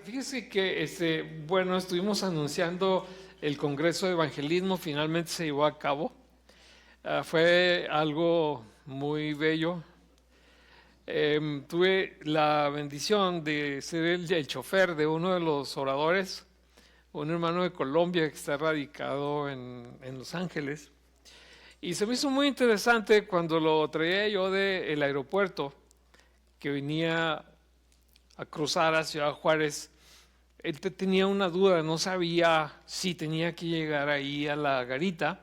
fíjese que bueno, estuvimos anunciando el Congreso de Evangelismo, finalmente se llevó a cabo. Fue algo muy bello. Tuve la bendición de ser el chofer de uno de los oradores, un hermano de Colombia que está radicado en Los Ángeles. Y se me hizo muy interesante cuando lo traía yo del aeropuerto, que venía a cruzar a Ciudad Juárez. Él tenía una duda, no sabía si tenía que llegar ahí a la garita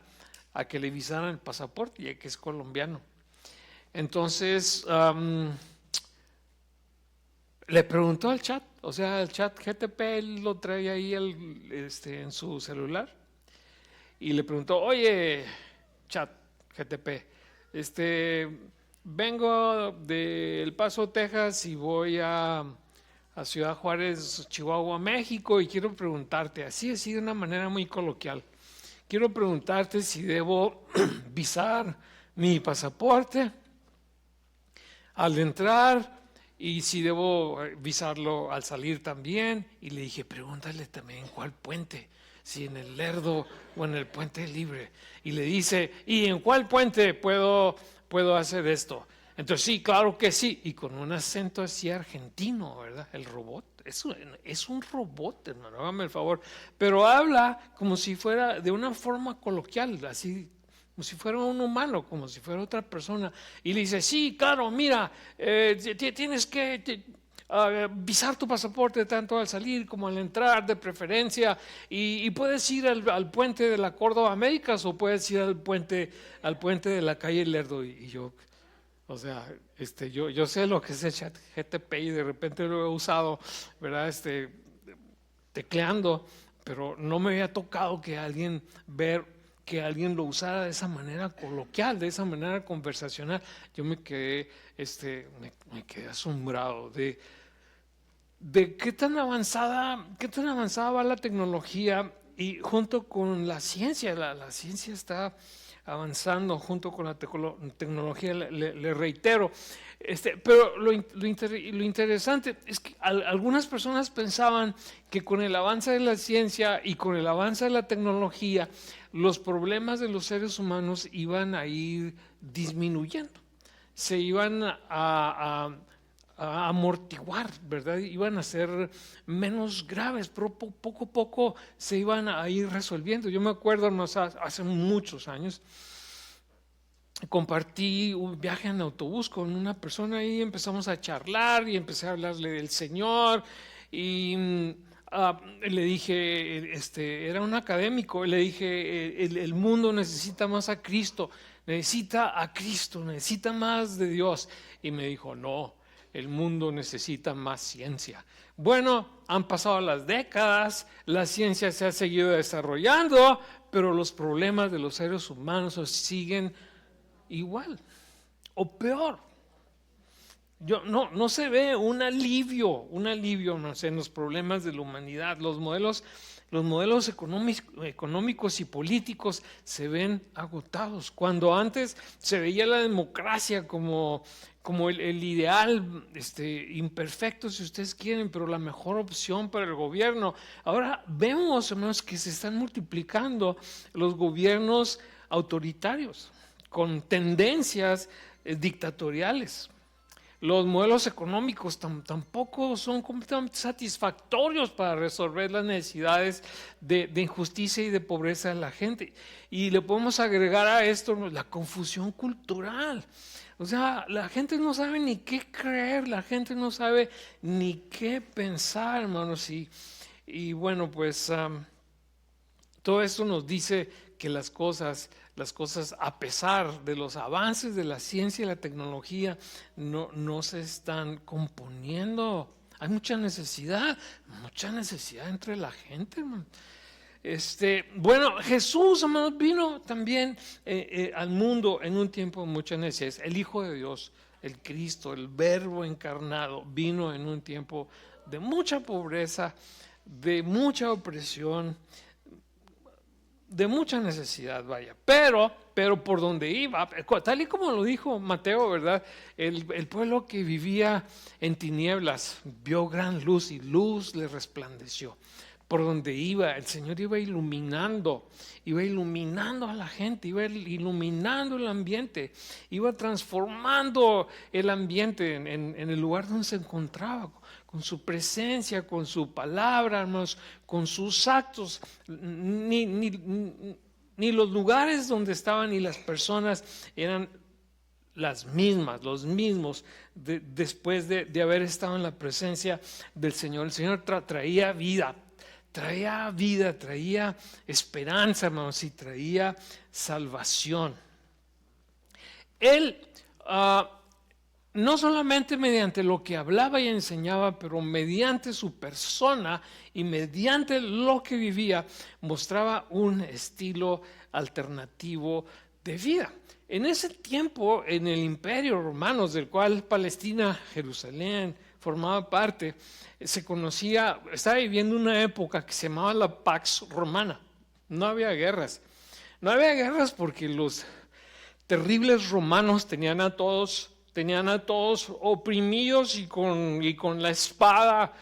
a que le visaran el pasaporte, ya que es colombiano. Entonces le preguntó al chat, o sea, el chat GTP él lo trae ahí en su celular y le preguntó, oye, chat GTP, vengo de El Paso, Texas y voy a Ciudad Juárez, Chihuahua, México, y quiero preguntarte, así de una manera muy coloquial, quiero preguntarte si debo visar mi pasaporte al entrar y si debo visarlo al salir también. Y le dije, pregúntale también cuál puente, si en el Lerdo o en el Puente Libre. Y le dice, ¿y en cuál puente puedo hacer esto? Entonces, sí, claro que sí, y con un acento así argentino, ¿verdad? El robot, es un robot, hermano, hágame el favor, pero habla como si fuera de una forma coloquial, así, como si fuera un humano, como si fuera otra persona, y le dice, sí, claro, mira, tienes que visar tu pasaporte tanto al salir como al entrar, de preferencia, y puedes ir al puente de la Córdoba Américas o puedes ir al puente de la calle Lerdo, y yo... O sea, yo sé lo que es el chat GTP y de repente lo he usado, ¿verdad? Tecleando, pero no me había tocado que alguien lo usara de esa manera coloquial, de esa manera conversacional. Yo me quedé asombrado de qué tan avanzada va la tecnología y junto con la ciencia, la ciencia está avanzando junto con la tecnología, le reitero. Pero lo interesante es que algunas personas pensaban que con el avance de la ciencia y con el avance de la tecnología, los problemas de los seres humanos iban a ir disminuyendo, se iban a amortiguar, ¿verdad? Iban a ser menos graves, pero poco a poco se iban a ir resolviendo. Yo me acuerdo, hace muchos años, compartí un viaje en autobús con una persona y empezamos a charlar y empecé a hablarle del Señor y le dije, era un académico, le dije, el mundo necesita más a Cristo, necesita más de Dios. Y me dijo, no, el mundo necesita más ciencia. Bueno, han pasado las décadas, la ciencia se ha seguido desarrollando, pero los problemas de los seres humanos siguen igual o peor. No se ve un alivio, no sé, en los problemas de la humanidad. Los modelos económicos y políticos se ven agotados. Cuando antes se veía la democracia como el ideal, imperfecto si ustedes quieren, pero la mejor opción para el gobierno. Ahora vemos, hermanos, que se están multiplicando los gobiernos autoritarios con tendencias dictatoriales. Los modelos económicos tampoco son completamente satisfactorios para resolver las necesidades de injusticia y de pobreza de la gente. Y le podemos agregar a esto la confusión cultural. O sea, la gente no sabe ni qué creer, la gente no sabe ni qué pensar, hermanos. Y bueno, pues todo esto nos dice que las cosas, a pesar de los avances de la ciencia y la tecnología, no se están componiendo. Hay mucha necesidad entre la gente, hermano. Bueno, Jesús, hermanos, vino también al mundo en un tiempo de mucha necesidad. El Hijo de Dios, el Cristo, el Verbo encarnado, vino en un tiempo de mucha pobreza, de mucha opresión, de mucha necesidad, vaya, pero por donde iba, tal y como lo dijo Mateo, ¿verdad? El pueblo que vivía en tinieblas vio gran luz y luz le resplandeció. Por donde iba, el Señor iba iluminando a la gente, iba iluminando el ambiente, iba transformando el ambiente en el lugar donde se encontraba, con su presencia, con su palabra, hermanos, con sus actos. Ni los lugares donde estaban ni las personas eran las mismas, los mismos después de haber estado en la presencia del Señor. El Señor traía vida, traía esperanza, hermanos, y traía salvación. Él no solamente mediante lo que hablaba y enseñaba, pero mediante su persona y mediante lo que vivía, mostraba un estilo alternativo de vida. En ese tiempo, en el Imperio Romano, del cual Palestina, Jerusalén, formaba parte, se conocía, estaba viviendo una época que se llamaba la Pax Romana. No había guerras. No había guerras porque los terribles romanos tenían a todos oprimidos y con la espada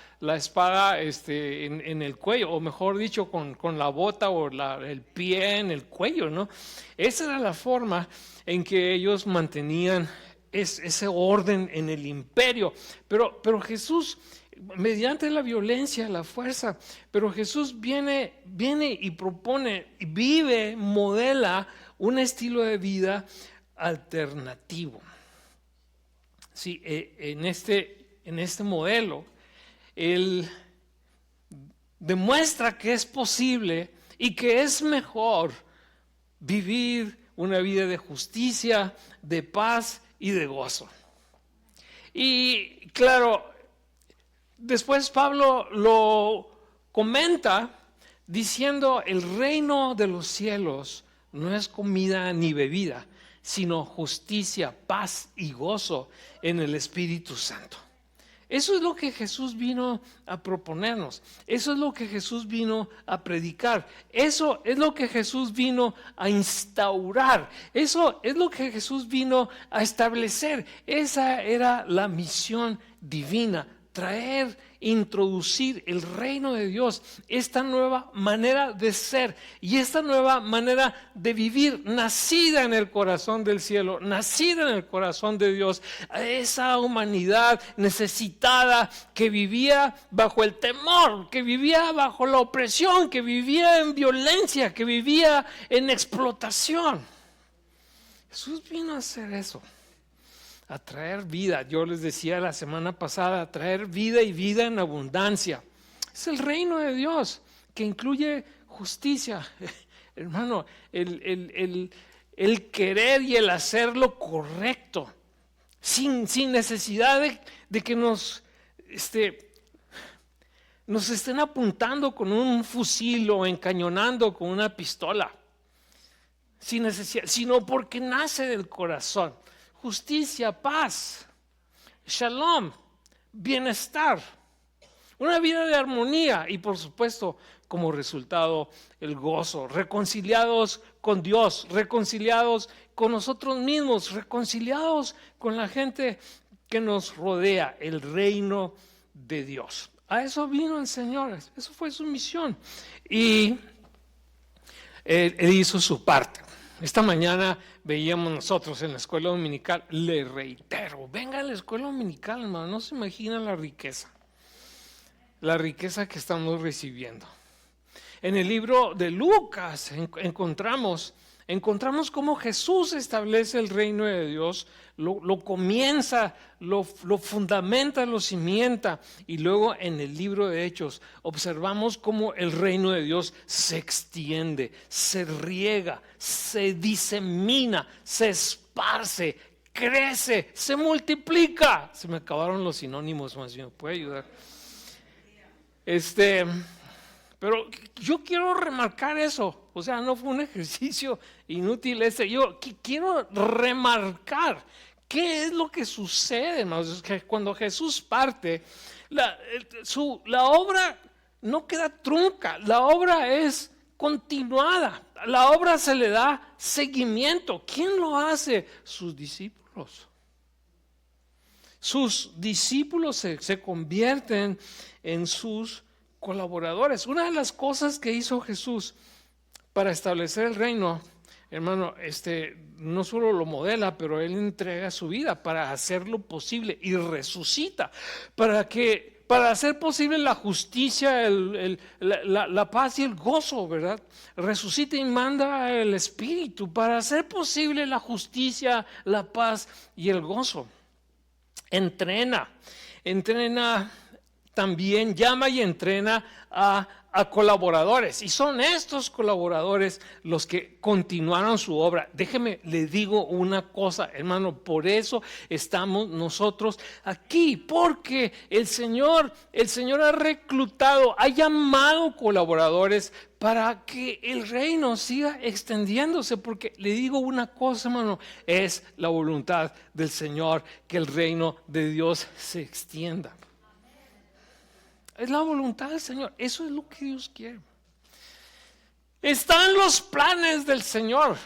en el cuello, o mejor dicho, con la bota o el pie en el cuello, ¿no? Esa era la forma en que ellos mantenían ese orden en el imperio. Pero Jesús, mediante la violencia, la fuerza, pero Jesús viene y propone, vive, modela un estilo de vida alternativo. Sí, en este modelo, Él demuestra que es posible y que es mejor vivir una vida de justicia, de paz y de gozo. Y claro, después Pablo lo comenta diciendo: el reino de los cielos no es comida ni bebida, sino justicia, paz y gozo en el Espíritu Santo. Eso es lo que Jesús vino a proponernos. Eso es lo que Jesús vino a predicar. Eso es lo que Jesús vino a instaurar. Eso es lo que Jesús vino a establecer. Esa era la misión divina: traer, introducir el reino de Dios, esta nueva manera de ser y esta nueva manera de vivir, nacida en el corazón del cielo, nacida en el corazón de Dios, a esa humanidad necesitada que vivía bajo el temor, que vivía bajo la opresión, que vivía en violencia, que vivía en explotación. Jesús vino a hacer eso, a traer vida. Yo les decía la semana pasada, a traer vida y vida en abundancia. Es el reino de Dios que incluye justicia, hermano, el querer y el hacer lo correcto, sin necesidad de que nos estén apuntando con un fusil o encañonando con una pistola, sin necesidad, sino porque nace del corazón. Justicia, paz, shalom, bienestar, una vida de armonía y, por supuesto, como resultado, el gozo, reconciliados con Dios, reconciliados con nosotros mismos, reconciliados con la gente que nos rodea, el reino de Dios. A eso vino el Señor, eso fue su misión y él hizo su parte. Esta mañana veíamos nosotros en la escuela dominical, le reitero, venga a la escuela dominical, hermano, no se imagina la riqueza que estamos recibiendo. En el libro de Lucas encontramos cómo Jesús establece el reino de Dios, lo comienza, lo fundamenta, lo cimienta, y luego en el libro de Hechos observamos cómo el reino de Dios se extiende, se riega, se disemina, se esparce, crece, se multiplica. Se me acabaron los sinónimos, más bien, ¿me puede ayudar? Pero yo quiero remarcar eso, o sea, no fue un ejercicio inútil yo quiero remarcar qué es lo que sucede, hermanos. Es que cuando Jesús parte, la obra no queda trunca, la obra es continuada. La obra se le da seguimiento. ¿Quién lo hace? Sus discípulos. Sus discípulos se convierten en sus colaboradores. Una de las cosas que hizo Jesús para establecer el reino, hermano, no solo lo modela, pero Él entrega su vida para hacerlo posible y resucita para hacer posible la justicia, la paz y el gozo, ¿verdad? Resucita y manda el Espíritu para hacer posible la justicia, la paz y el gozo. Entrena también, llama y entrena a colaboradores, y son estos colaboradores los que continuaron su obra. Déjeme, le digo una cosa, hermano, por eso estamos nosotros aquí, porque el Señor ha reclutado, ha llamado colaboradores para que el reino siga extendiéndose, porque le digo una cosa, hermano, es la voluntad del Señor que el reino de Dios se extienda. Es la voluntad del Señor. Eso es lo que Dios quiere. Están los planes del Señor.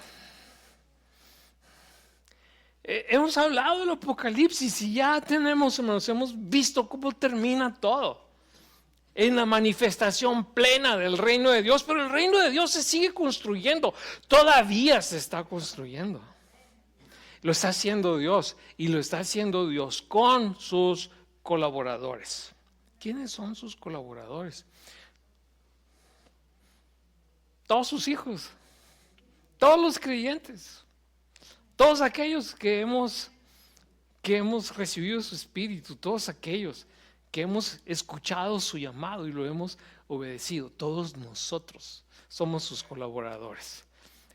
Hemos hablado del Apocalipsis y ya tenemos, hermanos, hemos visto cómo termina todo. En la manifestación plena del reino de Dios. Pero el reino de Dios se sigue construyendo. Todavía se está construyendo. Lo está haciendo Dios. Y lo está haciendo Dios con sus colaboradores. ¿Quiénes son sus colaboradores? Todos sus hijos, todos los creyentes, todos aquellos que hemos recibido su espíritu, todos aquellos que hemos escuchado su llamado y lo hemos obedecido. Todos nosotros somos sus colaboradores.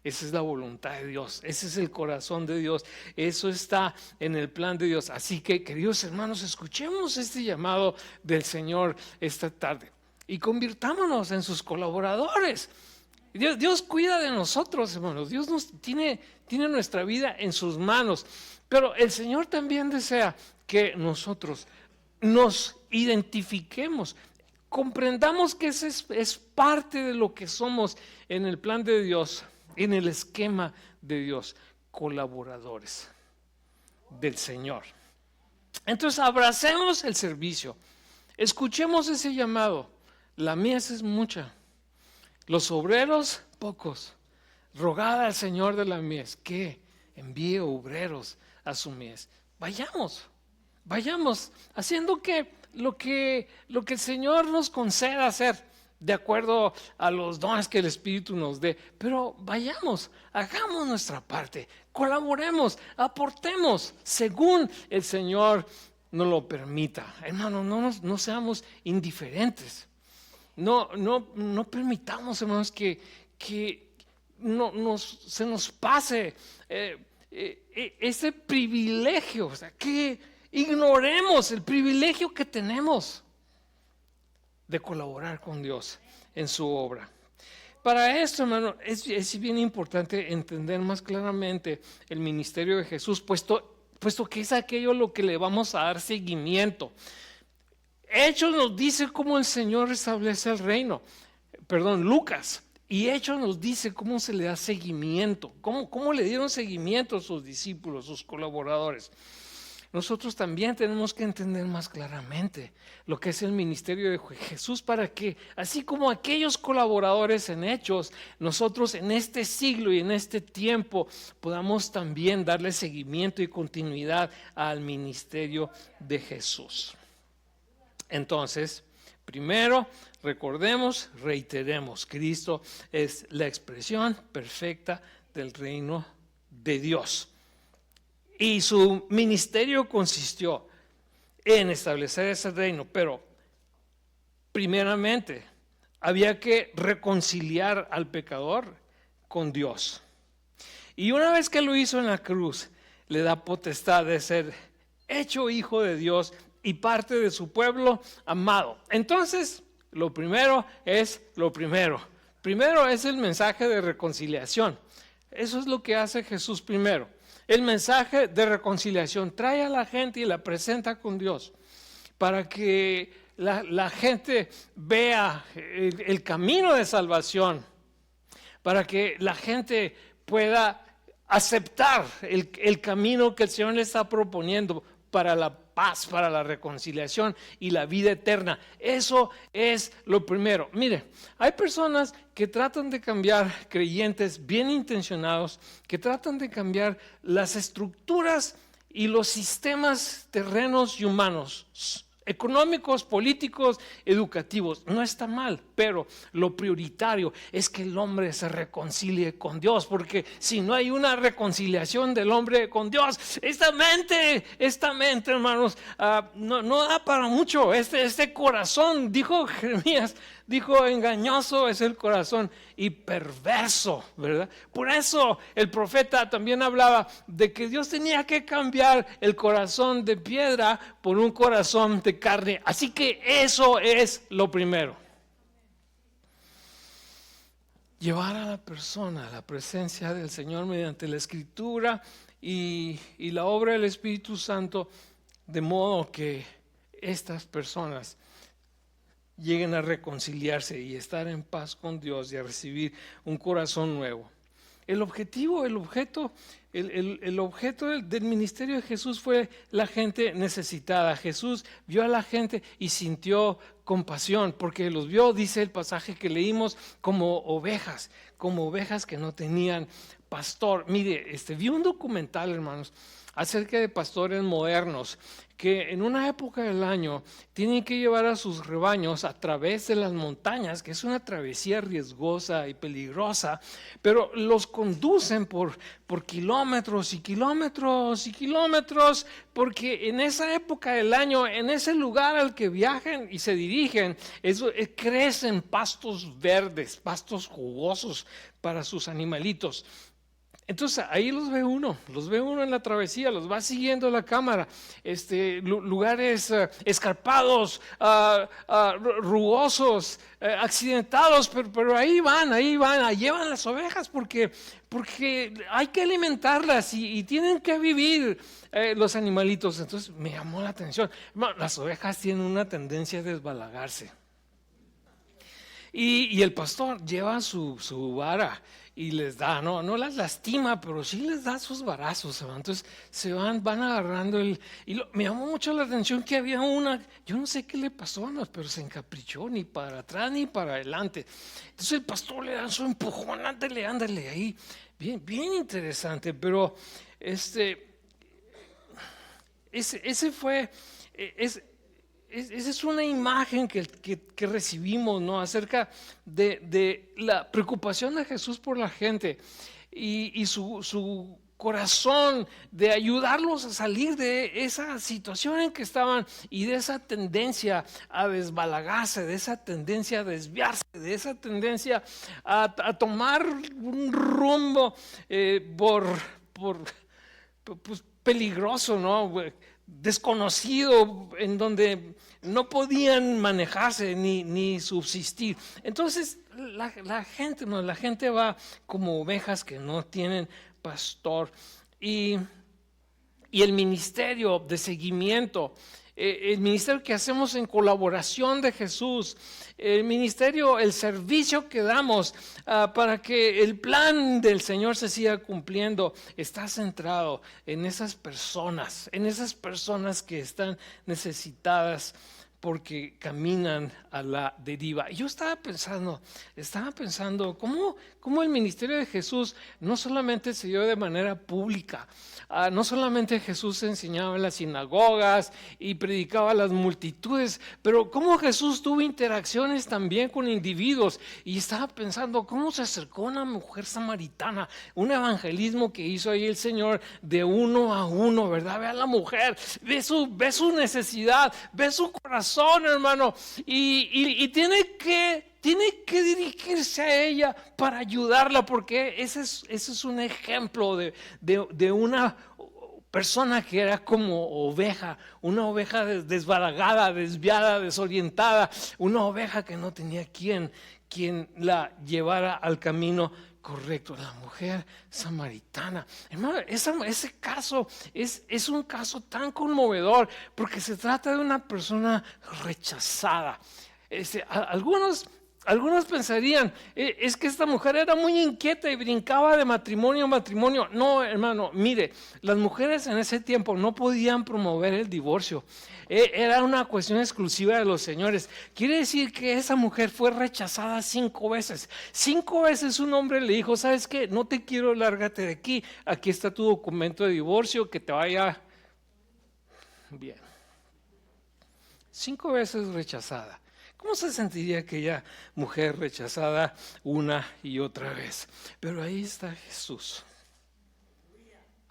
Esa es la voluntad de Dios, ese es el corazón de Dios, eso está en el plan de Dios. Así que, queridos hermanos, escuchemos este llamado del Señor esta tarde y convirtámonos en sus colaboradores. Dios cuida de nosotros, hermanos. Dios tiene nuestra vida en sus manos, pero el Señor también desea que nosotros nos identifiquemos, comprendamos que ese es parte de lo que somos en el plan de Dios. En el esquema de Dios, colaboradores del Señor. Entonces abracemos el servicio, escuchemos ese llamado. La mies es mucha, los obreros pocos. Rogad al Señor de la mies que envíe obreros a su mies. Vayamos haciendo lo que el Señor nos conceda hacer, de acuerdo a los dones que el Espíritu nos dé. Pero vayamos, hagamos nuestra parte, colaboremos, aportemos según el Señor nos lo permita. Hermano, no seamos indiferentes. No permitamos, hermanos, que se nos pase ese privilegio, o sea, que ignoremos el privilegio que tenemos de colaborar con Dios en su obra. Para esto, hermano, es bien importante entender más claramente el ministerio de Jesús, puesto que es aquello lo que le vamos a dar seguimiento. Hechos nos dice cómo el Señor establece el reino. Lucas. Y Hechos nos dice cómo se le da seguimiento, cómo le dieron seguimiento a sus discípulos, sus colaboradores. Nosotros también tenemos que entender más claramente lo que es el ministerio de Jesús, para que, así como aquellos colaboradores en Hechos, nosotros en este siglo y en este tiempo podamos también darle seguimiento y continuidad al ministerio de Jesús. Entonces, primero, recordemos, reiteremos, Cristo es la expresión perfecta del reino de Dios. Y su ministerio consistió en establecer ese reino, pero primeramente había que reconciliar al pecador con Dios. Y una vez que lo hizo en la cruz, le da potestad de ser hecho hijo de Dios y parte de su pueblo amado. Entonces, lo primero es lo primero. Primero es el mensaje de reconciliación. Eso es lo que hace Jesús primero. El mensaje de reconciliación trae a la gente y la presenta con Dios para que la gente vea el camino de salvación para que la gente pueda aceptar el camino que el Señor le está proponiendo para la paz, para la reconciliación y la vida eterna. Eso es lo primero. Mire, hay personas que tratan de cambiar, creyentes bien intencionados, que tratan de cambiar las estructuras y los sistemas terrenos y humanos, económicos, políticos, educativos. No está mal, pero lo prioritario es que el hombre se reconcilie con Dios, porque si no hay una reconciliación del hombre con Dios, esta mente, hermanos, no da para mucho. Este corazón, dijo Jeremías, dijo, engañoso es el corazón y perverso, ¿verdad? Por eso el profeta también hablaba de que Dios tenía que cambiar el corazón de piedra por un corazón de carne. Así que eso es lo primero. Llevar a la persona a la presencia del Señor mediante la Escritura y la obra del Espíritu Santo, de modo que estas personas lleguen a reconciliarse y estar en paz con Dios y a recibir un corazón nuevo. El objeto del ministerio de Jesús fue la gente necesitada. Jesús vio a la gente y sintió compasión, porque los vio, dice el pasaje que leímos, como ovejas que no tenían pastor. Mire, vi un documental, hermanos, acerca de pastores modernos que en una época del año tienen que llevar a sus rebaños a través de las montañas, que es una travesía riesgosa y peligrosa, pero los conducen por kilómetros y kilómetros y kilómetros, porque en esa época del año, en ese lugar al que viajan y se dirigen, crecen pastos verdes, pastos jugosos para sus animalitos. Entonces ahí los ve uno en la travesía, los va siguiendo la cámara, lugares escarpados, rugosos, accidentados, pero ahí van, llevan las ovejas porque hay que alimentarlas y tienen que vivir los animalitos. Entonces me llamó la atención. Bueno, las ovejas tienen una tendencia a desbalagarse. Y el pastor lleva su vara y les da, no las lastima, pero sí les da sus varazos. Entonces van agarrando me llamó mucho la atención que había una, yo no sé qué le pasó, pero se encaprichó, ni para atrás ni para adelante. Entonces el pastor le da su empujón, ándale ahí. Bien interesante, pero esa es una imagen que recibimos, ¿no? Acerca de la preocupación de Jesús por la gente y su corazón de ayudarlos a salir de esa situación en que estaban y de esa tendencia a desbalagarse, de esa tendencia a desviarse, de esa tendencia a tomar un rumbo pues, peligroso, ¿no? Desconocido, en donde no podían manejarse ni subsistir. Entonces la gente va como ovejas que no tienen pastor. Y el ministerio de seguimiento, el ministerio que hacemos en colaboración de Jesús, el servicio que damos para que el plan del Señor se siga cumpliendo, está centrado en esas personas que están necesitadas porque caminan a la deriva. Y yo estaba pensando cómo el ministerio de Jesús no solamente se dio de manera pública, no solamente Jesús enseñaba en las sinagogas y predicaba a las multitudes, pero cómo Jesús tuvo interacciones también con individuos. Y estaba pensando cómo se acercó una mujer samaritana, un evangelismo que hizo ahí el Señor de uno a uno, ¿verdad? Ve a la mujer, ve su necesidad, ve su corazón, hermano, y tiene que dirigirse a ella para ayudarla, porque ese es un ejemplo de una persona que era como oveja, una oveja desbaragada, desviada, desorientada, una oveja que no tenía quien la llevara al camino correcto. La mujer samaritana, hermano, ese caso es un caso tan conmovedor, porque se trata de una persona rechazada. Algunos Algunos pensarían, es que esta mujer era muy inquieta y brincaba de matrimonio a matrimonio. No, hermano, mire, las mujeres en ese tiempo no podían promover el divorcio. Era una cuestión exclusiva de los señores. Quiere decir que esa mujer fue rechazada 5 veces. 5 veces un hombre le dijo, ¿sabes qué? No te quiero, lárgate de aquí. Aquí está tu documento de divorcio, que te vaya bien. 5 veces rechazada. ¿Cómo se sentiría aquella mujer rechazada una y otra vez? Pero ahí está Jesús.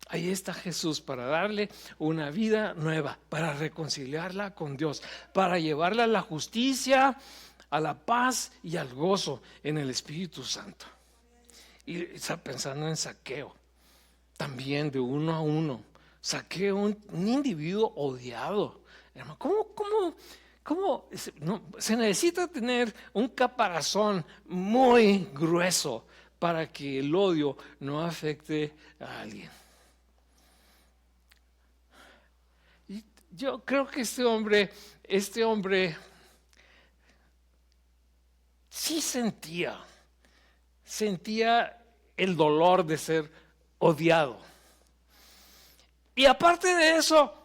Ahí está Jesús para darle una vida nueva, para reconciliarla con Dios, para llevarla a la justicia, a la paz y al gozo en el Espíritu Santo. Y está pensando en Zaqueo, también de uno a uno. Zaqueo, un individuo odiado. ¿Cómo se necesita tener un caparazón muy grueso para que el odio no afecte a alguien? Y yo creo que este hombre sí sentía el dolor de ser odiado. Y aparte de eso,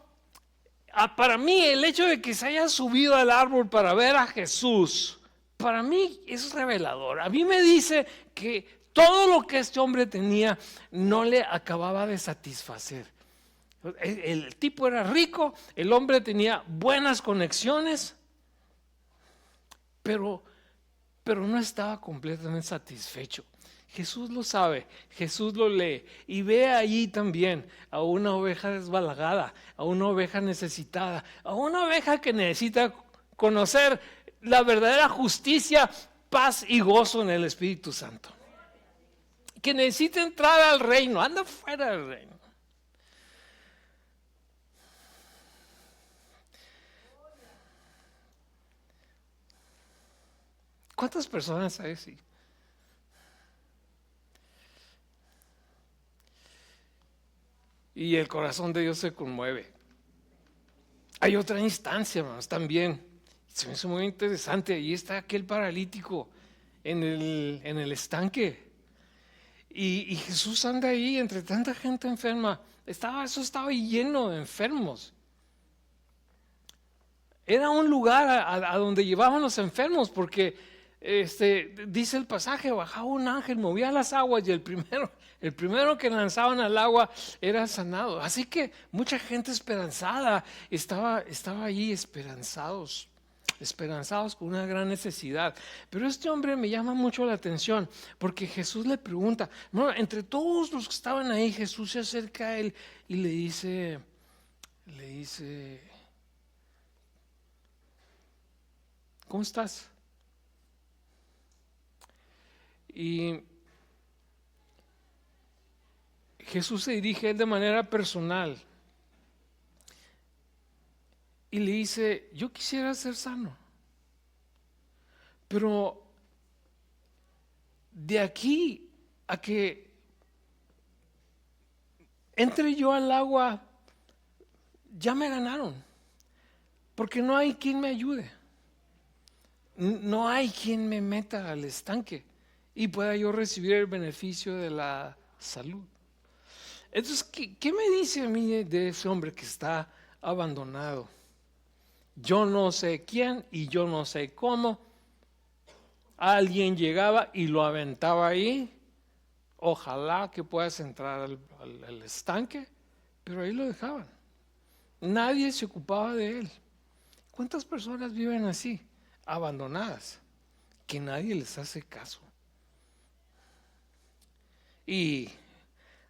para mí el hecho de que se haya subido al árbol para ver a Jesús, para mí es revelador. A mí me dice que todo lo que este hombre tenía no le acababa de satisfacer. El tipo era rico, el hombre tenía buenas conexiones, pero no estaba completamente satisfecho. Jesús lo sabe, Jesús lo lee y ve allí también a una oveja desbalagada, a una oveja necesitada, a una oveja que necesita conocer la verdadera justicia, paz y gozo en el Espíritu Santo. Que necesita entrar al reino, anda fuera del reino. ¿Cuántas personas hay así? Y el corazón de Dios se conmueve. Hay otra instancia, hermanos, también. Se me hizo muy interesante. Ahí está aquel paralítico en el estanque. Y Jesús anda ahí entre tanta gente enferma. Eso estaba lleno de enfermos. Era un lugar a donde llevaban los enfermos, porque dice el pasaje, bajaba un ángel, movía las aguas y el primero que lanzaban al agua era sanado. Así que mucha gente esperanzada estaba allí esperanzados con una gran necesidad. Pero este hombre me llama mucho la atención, porque Jesús le pregunta, no, entre todos los que estaban ahí, Jesús se acerca a él y le dice, ¿cómo estás? Y Jesús se dirige a él de manera personal y le dice, yo quisiera ser sano, pero de aquí a que entre yo al agua, ya me ganaron, porque no hay quien me ayude, no hay quien me meta al estanque y pueda yo recibir el beneficio de la salud. Entonces, ¿qué me dice a mí de ese hombre que está abandonado? Yo no sé quién y yo no sé cómo. Alguien llegaba y lo aventaba ahí. Ojalá que puedas entrar al estanque, pero ahí lo dejaban. Nadie se ocupaba de él. ¿Cuántas personas viven así, abandonadas, que nadie les hace caso? Y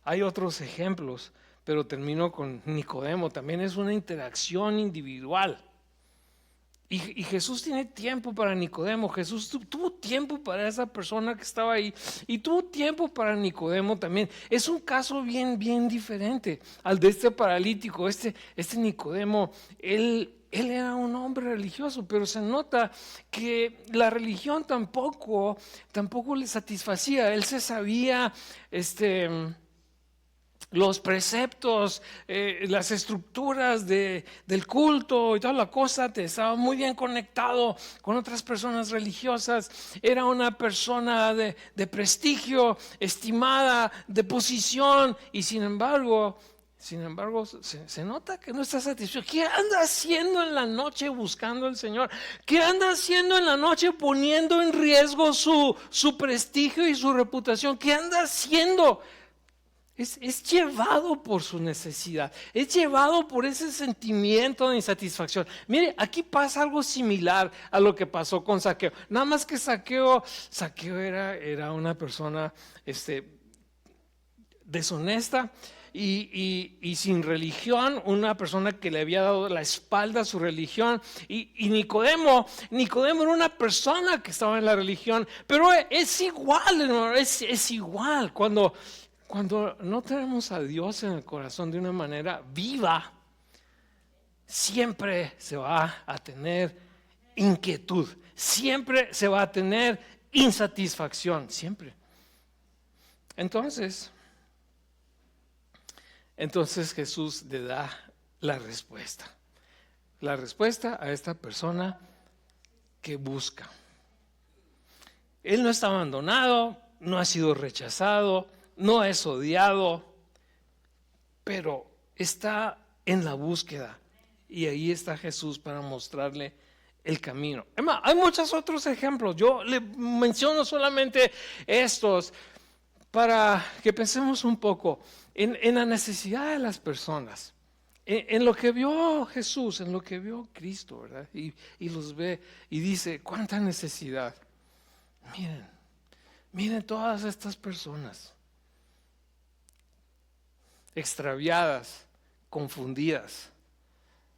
hay otros ejemplos, pero termino con Nicodemo. También es una interacción individual. Y Jesús tiene tiempo para Nicodemo. Jesús tuvo tiempo para esa persona que estaba ahí y tuvo tiempo para Nicodemo también. Es un caso bien diferente al de este paralítico. Este Nicodemo, él era un hombre religioso, pero se nota que la religión tampoco le satisfacía. Él se sabía los preceptos, las estructuras del culto y toda la cosa, te estaba muy bien conectado con otras personas religiosas, era una persona de prestigio, estimada, de posición, y sin embargo, se nota que no está satisfecho. ¿Qué anda haciendo en la noche buscando al Señor? ¿Qué anda haciendo en la noche poniendo en riesgo su prestigio y su reputación? ¿Qué anda haciendo? Es llevado por su necesidad, es llevado por ese sentimiento de insatisfacción. Mire, aquí pasa algo similar a lo que pasó con Zaqueo. Nada más que Zaqueo era una persona deshonesta y sin religión, una persona que le había dado la espalda a su religión. Y Nicodemo era una persona que estaba en la religión, pero es igual, hermano, es igual. Cuando no tenemos a Dios en el corazón de una manera viva, siempre se va a tener inquietud, siempre se va a tener insatisfacción, siempre. Entonces Jesús le da la respuesta a esta persona que busca. Él no está abandonado, no ha sido rechazado, no es odiado, pero está en la búsqueda, y ahí está Jesús para mostrarle el camino. Además, hay muchos otros ejemplos. Yo le menciono solamente estos para que pensemos un poco en la necesidad de las personas, en lo que vio Jesús, en lo que vio Cristo, ¿verdad? Y los ve y dice, cuánta necesidad. Miren todas estas personas extraviadas, confundidas,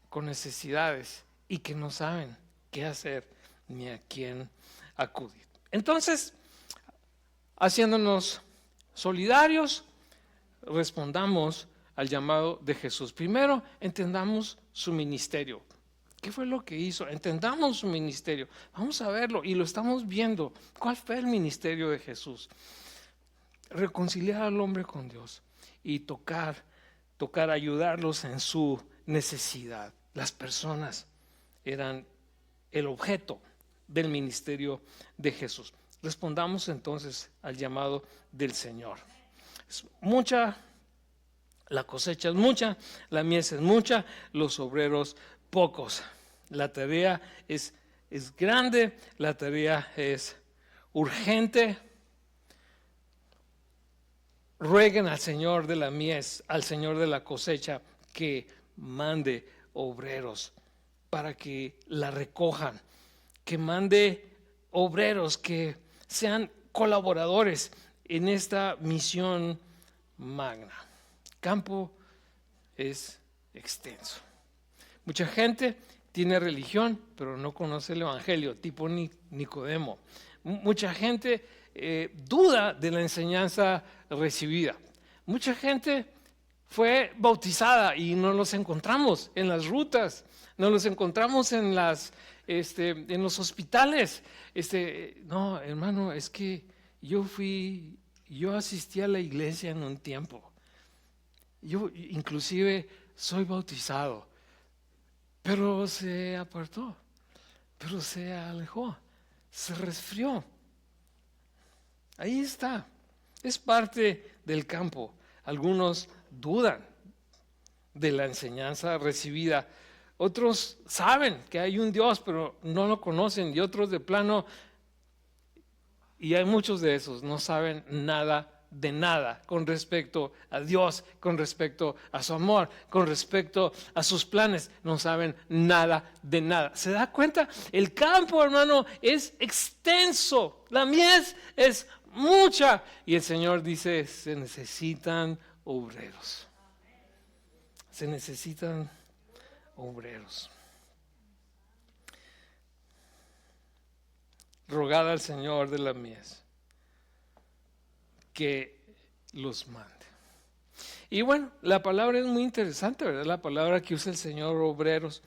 con necesidades y que no saben qué hacer ni a quién acudir. Entonces, haciéndonos solidarios, respondamos al llamado de Jesús. Primero, entendamos su ministerio. ¿Qué fue lo que hizo? Entendamos su ministerio. Vamos a verlo y lo estamos viendo. ¿Cuál fue el ministerio de Jesús? Reconciliar al hombre con Dios y tocar, ayudarlos en su necesidad. Las personas eran el objeto del ministerio de Jesús. Respondamos entonces al llamado del Señor. Es mucha, la cosecha es mucha, la mies es mucha, los obreros pocos. La tarea es grande, la tarea es urgente. Rueguen al Señor de la mies, al Señor de la cosecha, que mande obreros para que la recojan, que mande obreros que sean colaboradores en esta misión magna. Campo es extenso. Mucha gente tiene religión, pero no conoce el evangelio, tipo Nicodemo. Mucha gente duda de la enseñanza recibida. Mucha gente fue bautizada y no los encontramos en las rutas, no los encontramos en los hospitales. No, hermano, es que yo asistí a la iglesia en un tiempo. Yo inclusive soy bautizado, pero se apartó, pero se alejó, se resfrió. Ahí está, es parte del campo. Algunos dudan de la enseñanza recibida. Otros saben que hay un Dios, pero no lo conocen. Y otros de plano, y hay muchos de esos, no saben nada de nada con respecto a Dios, con respecto a su amor, con respecto a sus planes. No saben nada de nada. ¿Se da cuenta? El campo, hermano, es extenso. La mies es mucha. Y el Señor dice, se necesitan obreros. Se necesitan obreros. Rogad al Señor de la mies que los mande. Y bueno, la palabra es muy interesante, ¿verdad? La palabra que usa el Señor, obreros,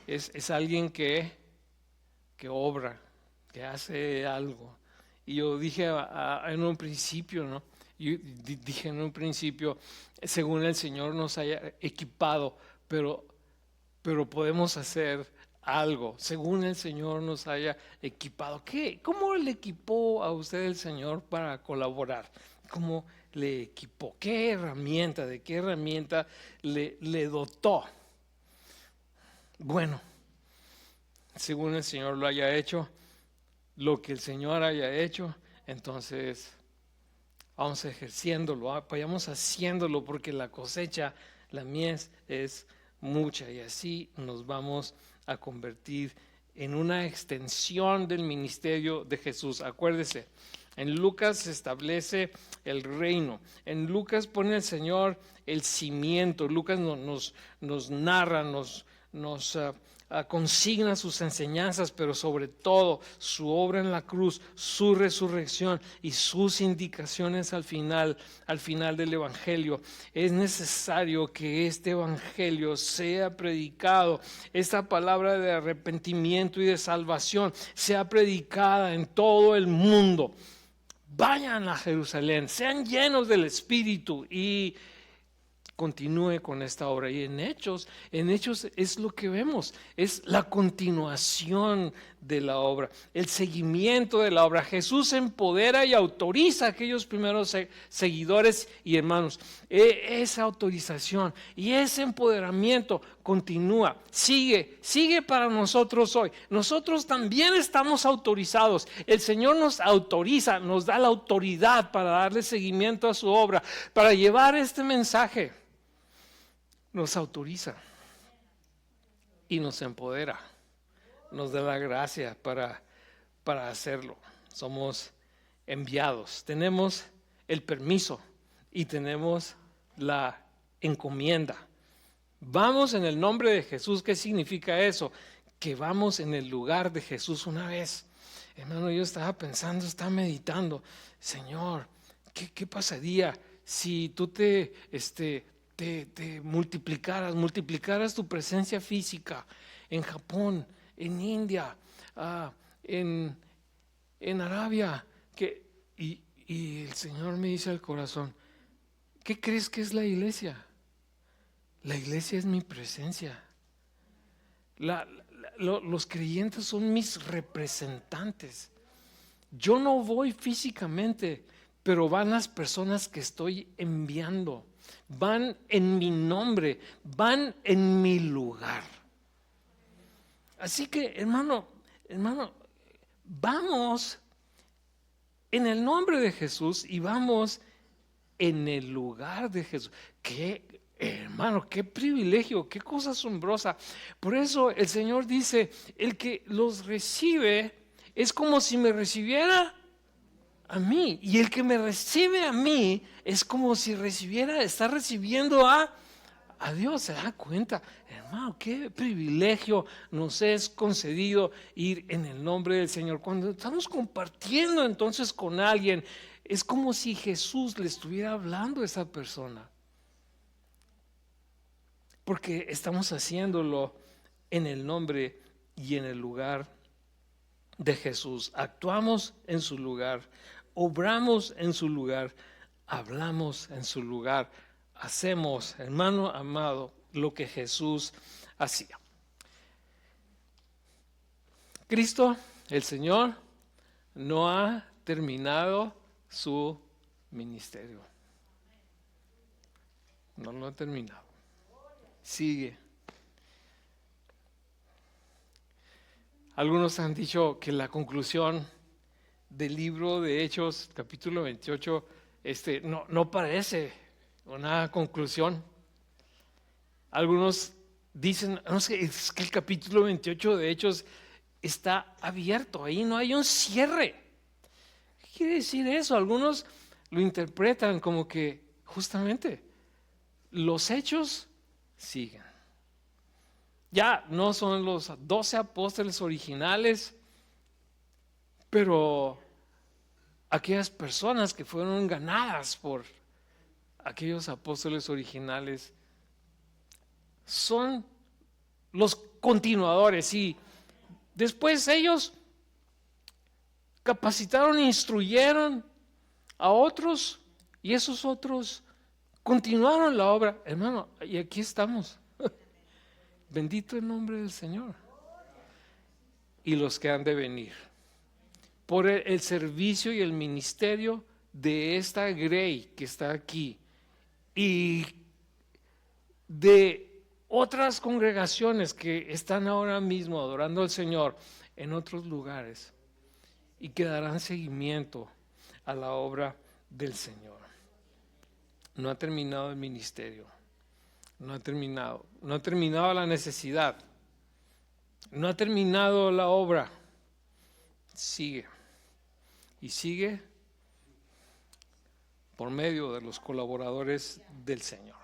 es alguien que obra, que hace algo. Y yo dije en un principio, ¿no? Dije en un principio, según el Señor nos haya equipado, pero podemos hacer algo, según el Señor nos haya equipado. ¿Cómo le equipó a usted el Señor para colaborar? ¿Cómo le equipó? ¿De qué herramienta le dotó? Bueno, según el Señor lo haya hecho, lo que el Señor haya hecho, entonces vamos ejerciéndolo, vayamos haciéndolo, porque la cosecha, la mies es mucha, y así nos vamos a convertir en una extensión del ministerio de Jesús. Acuérdese, en Lucas se establece el reino. En Lucas pone el Señor el cimiento. Lucas nos narra, nos consigna sus enseñanzas, pero sobre todo su obra en la cruz, su resurrección y sus indicaciones al final del evangelio. Es necesario que este evangelio sea predicado, esta palabra de arrepentimiento y de salvación sea predicada en todo el mundo. Vayan a Jerusalén, sean llenos del Espíritu y continúe con esta obra. Y en Hechos es lo que vemos, es la continuación de la obra, el seguimiento de la obra. Jesús empodera y autoriza a aquellos primeros seguidores y hermanos. Esa autorización y ese empoderamiento continúa, sigue para nosotros hoy. Nosotros también estamos autorizados. El Señor nos autoriza, nos da la autoridad para darle seguimiento a su obra, para llevar este mensaje. Nos autoriza y nos empodera, nos da la gracia para hacerlo. Somos enviados, tenemos el permiso y tenemos la encomienda. Vamos en el nombre de Jesús. ¿Qué significa eso? Que vamos en el lugar de Jesús una vez. Hermano, yo estaba pensando, estaba meditando, Señor, ¿qué pasaría si tú te multiplicaras tu presencia física en Japón, en India, en Arabia, y el Señor me dice al corazón, ¿qué crees que es la iglesia? La iglesia es mi presencia. Los creyentes son mis representantes. Yo no voy físicamente, pero van las personas que estoy enviando. Van en mi nombre, van en mi lugar. Así que, hermano, vamos en el nombre de Jesús y vamos en el lugar de Jesús. Hermano, qué privilegio, qué cosa asombrosa. Por eso el Señor dice, el que los recibe es como si me recibiera a mí, y el que me recibe a mí es como si está recibiendo a Dios. ¿Se da cuenta? Hermano, qué privilegio nos es concedido ir en el nombre del Señor. Cuando estamos compartiendo entonces con alguien, es como si Jesús le estuviera hablando a esa persona, porque estamos haciéndolo en el nombre y en el lugar de Jesús. Actuamos en su lugar, obramos en su lugar, hablamos en su lugar, hacemos, hermano amado, lo que Jesús hacía. Cristo, el Señor, no ha terminado su ministerio. No lo ha terminado. Sigue. Algunos han dicho que la conclusión del libro de Hechos, capítulo 28, no parece una conclusión. Algunos dicen, no sé, es que el capítulo 28 de Hechos está abierto, ahí no hay un cierre. ¿Qué quiere decir eso? Algunos lo interpretan como que justamente los hechos siguen. Ya no son los 12 apóstoles originales, pero aquellas personas que fueron ganadas por aquellos apóstoles originales son los continuadores, y después ellos capacitaron e instruyeron a otros, y esos otros continuaron la obra. Hermano, y aquí estamos. Bendito el nombre del Señor. Y los que han de venir por el servicio y el ministerio de esta grey que está aquí y de otras congregaciones que están ahora mismo adorando al Señor en otros lugares y que darán seguimiento a la obra del Señor. No ha terminado el ministerio, no ha terminado la necesidad, no ha terminado la obra, sigue y sigue por medio de los colaboradores del Señor.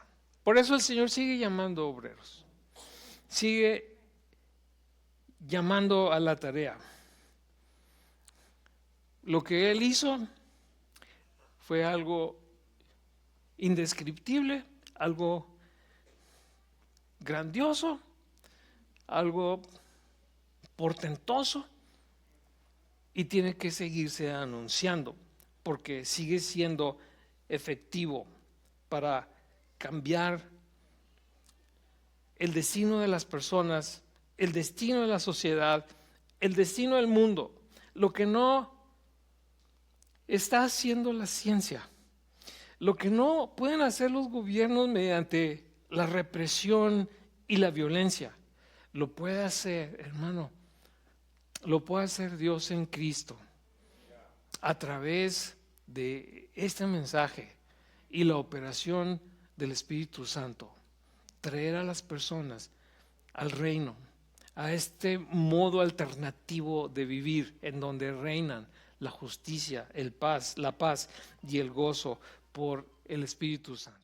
Por eso el Señor sigue llamando obreros, sigue llamando a la tarea. Lo que Él hizo fue algo indescriptible, algo grandioso, algo portentoso, y tiene que seguirse anunciando porque sigue siendo efectivo para cambiar el destino de las personas, el destino de la sociedad, el destino del mundo. Lo que no está haciendo la ciencia, lo que no pueden hacer los gobiernos mediante la represión y la violencia, lo puede hacer, hermano, lo puede hacer Dios en Cristo a través de este mensaje y la operación del Espíritu Santo. Traer a las personas al reino, a este modo alternativo de vivir en donde reinan la justicia, la paz y el gozo por el Espíritu Santo.